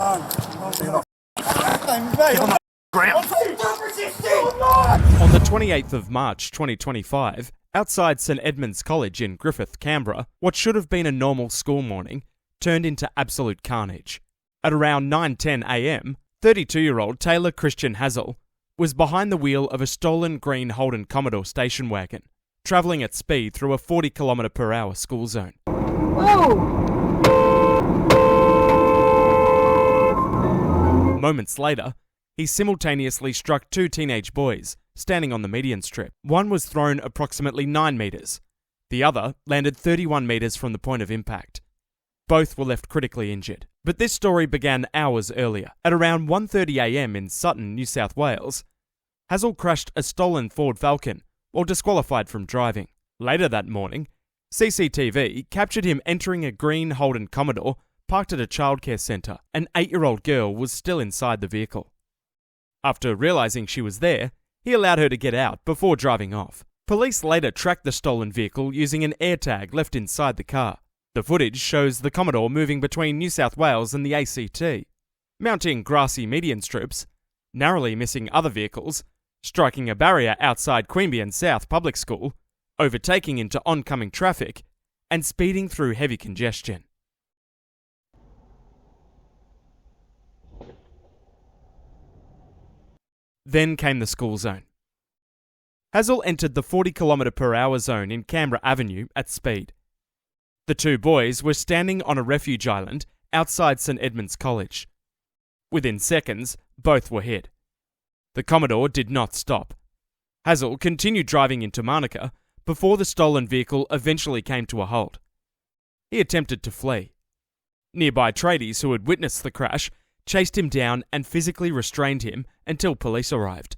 On the 28th of March 2025, outside St Edmund's College in Griffith, Canberra, what should have been a normal school morning turned into absolute carnage. At around 9:10 a.m, 32-year-old Taylor Christian Hazel was behind the wheel of a stolen green Holden Commodore station wagon, travelling at speed through a 40km/h school zone. Whoa! Moments later, he simultaneously struck two teenage boys standing on the median strip. One was thrown approximately 9 metres. The other landed 31 metres from the point of impact. Both were left critically injured. But this story began hours earlier. At around 1:30 a.m. in Sutton, New South Wales, Hazel crashed a stolen Ford Falcon while disqualified from driving. Later that morning, CCTV captured him entering a green Holden Commodore parked at a childcare centre. An 8-year-old girl was still inside the vehicle. After realising she was there, he allowed her to get out before driving off. Police later tracked the stolen vehicle using an AirTag left inside the car. The footage shows the Commodore moving between New South Wales and the ACT, mounting grassy median strips, narrowly missing other vehicles, striking a barrier outside Queanbeyan South Public School, overtaking into oncoming traffic, and speeding through heavy congestion. Then came the school zone. Hazel entered the 40km/h zone in Canberra Avenue at speed. The two boys were standing on a refuge island outside St Edmund's College. Within seconds, both were hit. The Commodore did not stop. Hazel continued driving into Monica before the stolen vehicle eventually came to a halt. He attempted to flee. Nearby tradies who had witnessed the crash chased him down and physically restrained him until police arrived.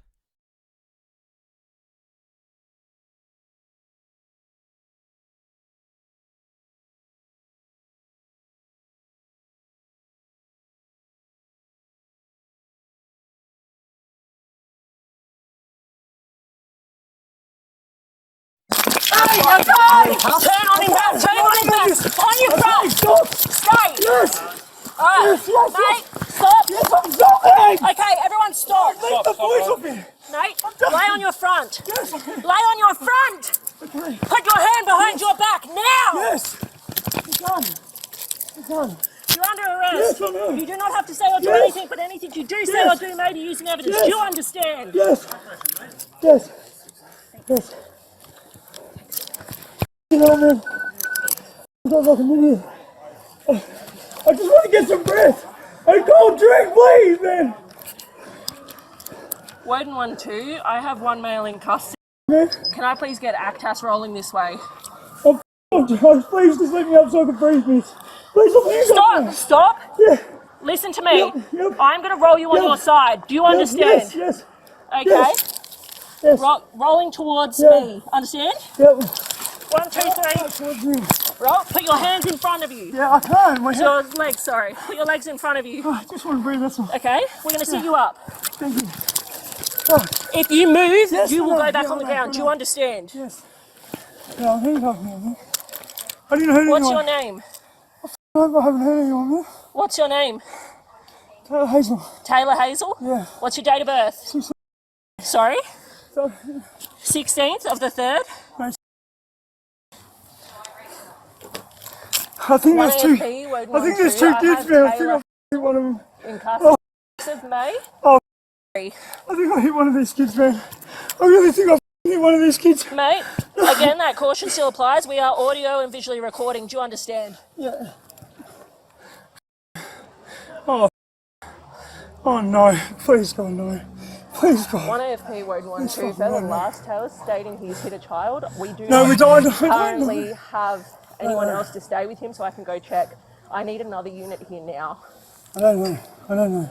Turn on him back! Turn on him back! On your front! Straight! Yes! Alright, Yes, mate, stop! Yes, I'm stopping! Okay, everyone stop! Leave the voice of me! Mate, lay on your front! Yes! Lay on your front! Okay. Put your hand behind your back now! Yes! It's done! It's done! You're under arrest. Yes, I know. You do not have to say or do Yes. anything, but anything you do say or do may be using evidence. Yes. Do you understand? Yes! Yes! Yes! You know, man, I don't like an idiot. I just want to get some breath. A cold drink, please, man. Woden 1-2, I have one male in custody. Man, Can I please get ACTAS rolling this way? please just let me up so I can breathe, please. Please, please. Stop! Stop! Yeah. Listen to me. Yep. I'm going to roll you on Yep. your side. Do you understand? Yes, yes. Okay? Yes. Yes. Rolling towards Yeah. me. Understand? Yep. 1, 2, 3. Roll. Put your hands in front of you. Yeah, I can't. My hand. Your legs, sorry. Put your legs in front of you. I just want to breathe, that's all. Okay? We're going to sit you up. Thank you. Oh, If you move, Yes, you will I know, go back yeah, on the I know, ground. I Do you know. understand? yes. Yeah, I'm handcuffed now, man. I didn't hurt What's anyone. your name? I haven't hurt anyone, man. What's your name? Taylor Hazel. Taylor Hazel? Yeah. What's your date of birth? 16. Sorry? So, 16th of the 3rd? I think there's two. AFP, Woden I think 1-2. there's two kids, have man. I think Taylor I hit one of them. in custody. 6th of May? Oh. Sorry. I think I hit one of these kids, man. I really think I hit one of these kids. Mate, again, that caution still applies. We are audio and visually recording. Do you understand? Yeah. Oh. Oh no. Please God, no. Please God. 1 AFP, Woden 1-2. Further last Taylor stating he's hit a child. We do No, not we don't. currently have anyone else to stay with him, so I can go check. I need another unit here now. I don't know. I don't know.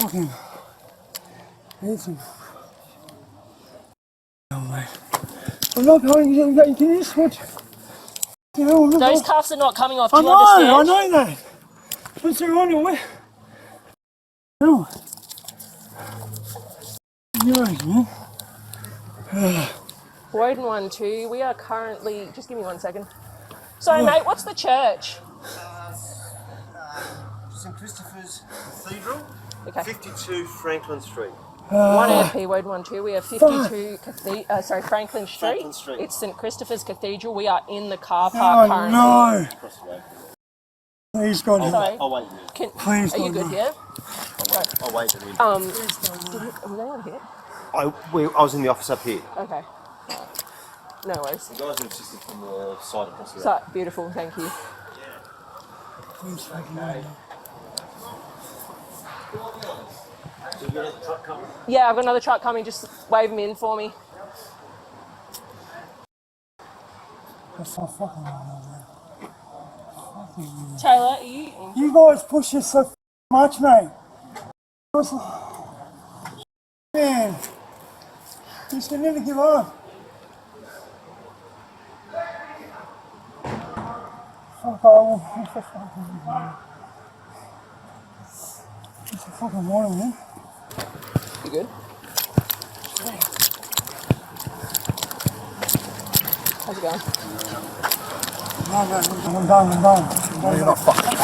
Fucking. I need some. Oh, mate. I'm not going to get. Can you just watch? You know, I'm not Those going. cuffs are not coming off. Do I you know. understand? I know that. What's wrong with me? No. You're right, man. Woden 1-2. We are currently. Just give me 1 second. Sorry, mate. What's the church? St Christopher's Cathedral, Okay. 52 Franklin Street. 1 AFP, Ward 1-2. We have 52 Franklin Street. Franklin Street. It's St Christopher's Cathedral. We are in the car park currently. No! Across the road. Please, God. Sorry. I'll wait a minute. Please, Are you God, good no. here? I'll wait a minute. Was anyone here? I was in the office up here. Okay. No worries. The guys insisted from the side across the road. So, beautiful, thank you. Please, fucking no. So you got a truck coming? Yeah, I've got another truck coming. Just wave him in for me. That's so fucking wrong, man. Taylor, are you in? You guys push this so much, mate. Man, you should never give up. Fuck off. It's a fucking morning, man. You good? How's it going? No, man, I'm done. You're not fucking.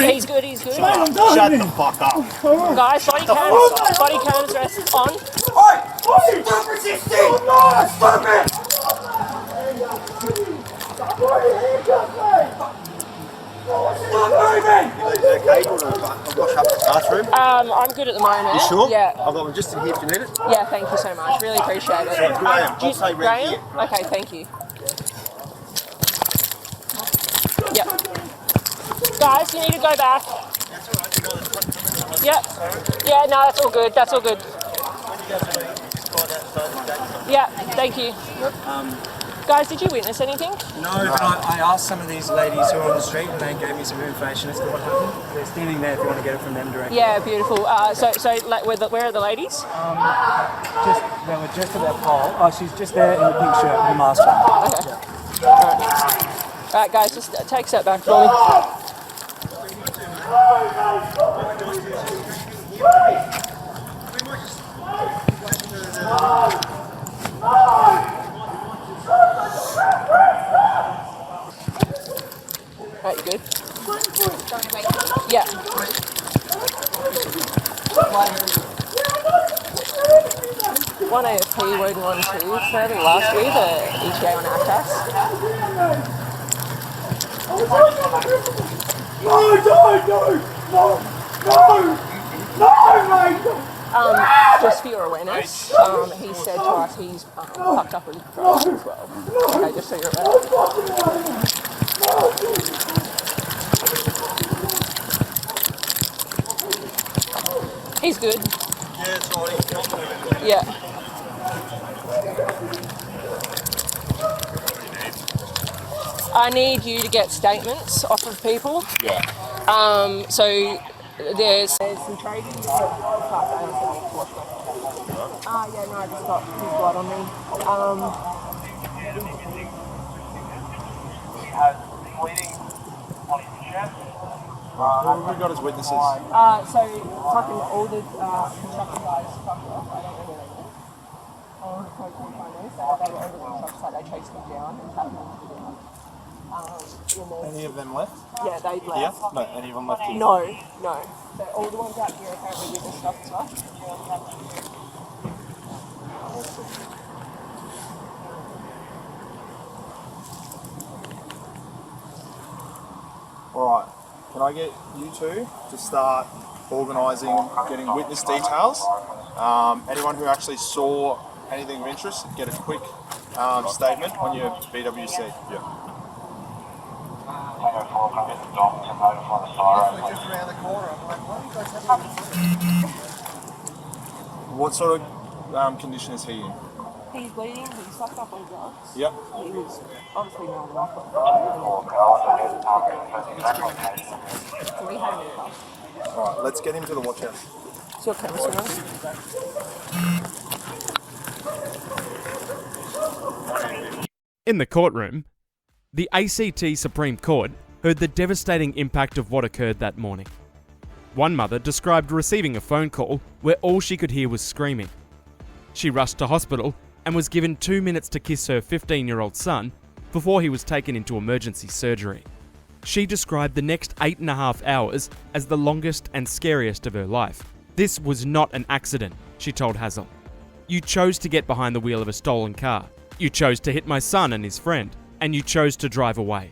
He's good, he's good. I'm done. Shut the fuck up. Guys, body cams rest on. Oi! Oi! Stop resisting! No! Stop it! Why you handcuff me? Stop moving! Is it okay? Do you want to wash up the bathroom? I'm good at the moment. You sure? Yeah. I've got one just in here if you need it. Yeah, thank you so much. Really appreciate it. Graham. Do you- I'll say right here. Okay, thank you. Yep. Guys, you need to go back. That's all right. You got the truck coming. Yep. Yeah, no, that's all good. That's all good. When you go to the just go outside the gate. Yeah, thank you. Guys, did you witness anything? No, but I asked some of these ladies who were on the street and they gave me some information as to what happened. They're standing there if you want to get it from them directly. Yeah, beautiful. So like, where are the ladies? They were just at that pole. Oh, she's just there in the pink shirt with the mask on. Okay. All right, guys, just take a step back for me. Right, you good? Yeah. One AFP, word 1-2. Further last week, the ETA on our cast. Just for your awareness, he said to us he's fucked up with drugs as well. Okay, just so you're aware. He's good. Yeah, it's all right. Yeah. I need you to get statements off of people. Yeah. So there's some trading. Yeah, no, I just got his blood on me. Who have we got as witnesses? So fucking all the construction guys fucked off. I don't know where they went. All the Commodore finance, they were over the construction site. They chased them down and tapped them to the ground. Any of them left? Yeah, they left. Here? No, any of them left here? No. So all the ones out here are currently with the stuff as well. Alright, can I get you two to start organising, getting witness details? Anyone who actually saw anything of interest, get a quick statement on your BWC. Yeah. Just around the corner. I'm like, what do you guys have? What sort of condition is he in? He's bleeding, he's sucked up on drugs. Yep. He was obviously not enough. So we had him in cuffs. Alright, let's get him to the watch house. Is your camera still on? In the courtroom, the ACT Supreme Court heard the devastating impact of what occurred that morning. One mother described receiving a phone call where all she could hear was screaming. She rushed to hospital and was given 2 minutes to kiss her 15-year-old son before he was taken into emergency surgery. She described the next 8.5 hours as the longest and scariest of her life. "This was not an accident," she told Hazel. "You chose to get behind the wheel of a stolen car. You chose to hit my son and his friend, and you chose to drive away."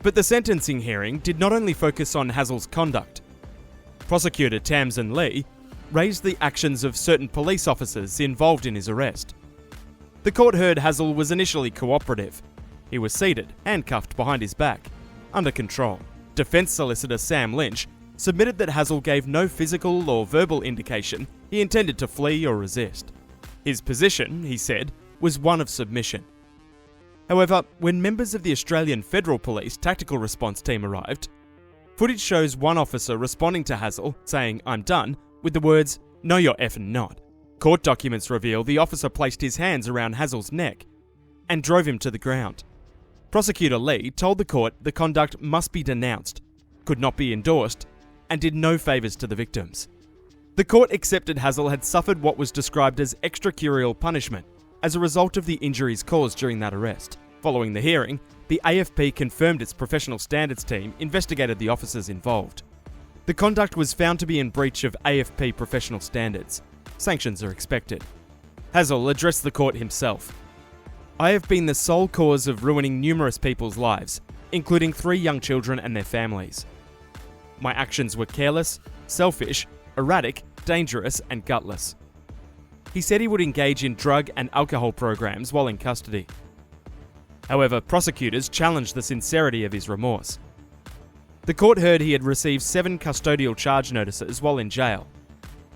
But the sentencing hearing did not only focus on Hazel's conduct. Prosecutor Tamsin Lee raised the actions of certain police officers involved in his arrest. The court heard Hazel was initially cooperative. He was seated, handcuffed behind his back, under control. Defense solicitor Sam Lynch submitted that Hazel gave no physical or verbal indication he intended to flee or resist. His position, he said, was one of submission. However, when members of the Australian Federal Police Tactical Response Team arrived, footage shows one officer responding to Hazel, saying, "I'm done," with the words, "No, you're effing not." Court documents reveal the officer placed his hands around Hazel's neck and drove him to the ground. Prosecutor Lee told the court the conduct must be denounced, could not be endorsed, and did no favours to the victims. The court accepted Hazel had suffered what was described as extracurrial punishment as a result of the injuries caused during that arrest. Following the hearing, the AFP confirmed its professional standards team investigated the officers involved. The conduct was found to be in breach of AFP professional standards. Sanctions are expected. Hazel addressed the court himself. "I have been the sole cause of ruining numerous people's lives, including 3 young children and their families. My actions were careless, selfish, erratic, dangerous, and gutless." He said he would engage in drug and alcohol programs while in custody. However, prosecutors challenged the sincerity of his remorse. The court heard he had received 7 custodial charge notices while in jail,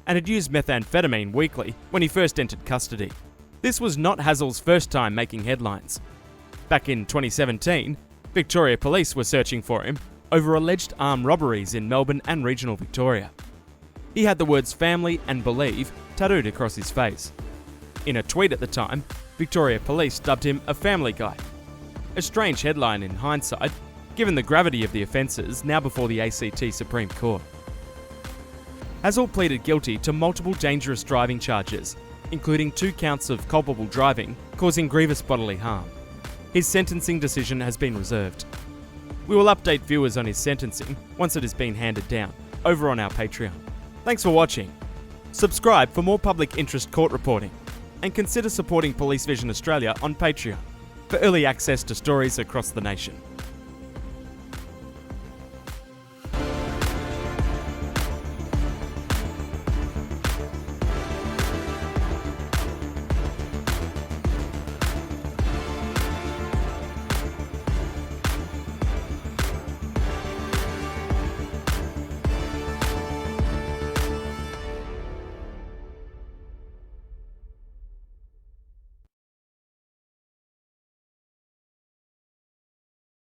and had used methamphetamine weekly when he first entered custody. This was not Hazel's first time making headlines. Back in 2017, Victoria Police were searching for him over alleged armed robberies in Melbourne and regional Victoria. He had the words "family" and "believe" tattooed across his face. In a tweet at the time, Victoria Police dubbed him a family guy. A strange headline in hindsight, given the gravity of the offences now before the ACT Supreme Court. Hazel pleaded guilty to multiple dangerous driving charges, including 2 counts of culpable driving causing grievous bodily harm. His sentencing decision has been reserved. We will update viewers on his sentencing once it has been handed down, over on our Patreon. Thanks for watching. Subscribe for more public interest court reporting, and consider supporting Police Vision Australia on Patreon for early access to stories across the nation.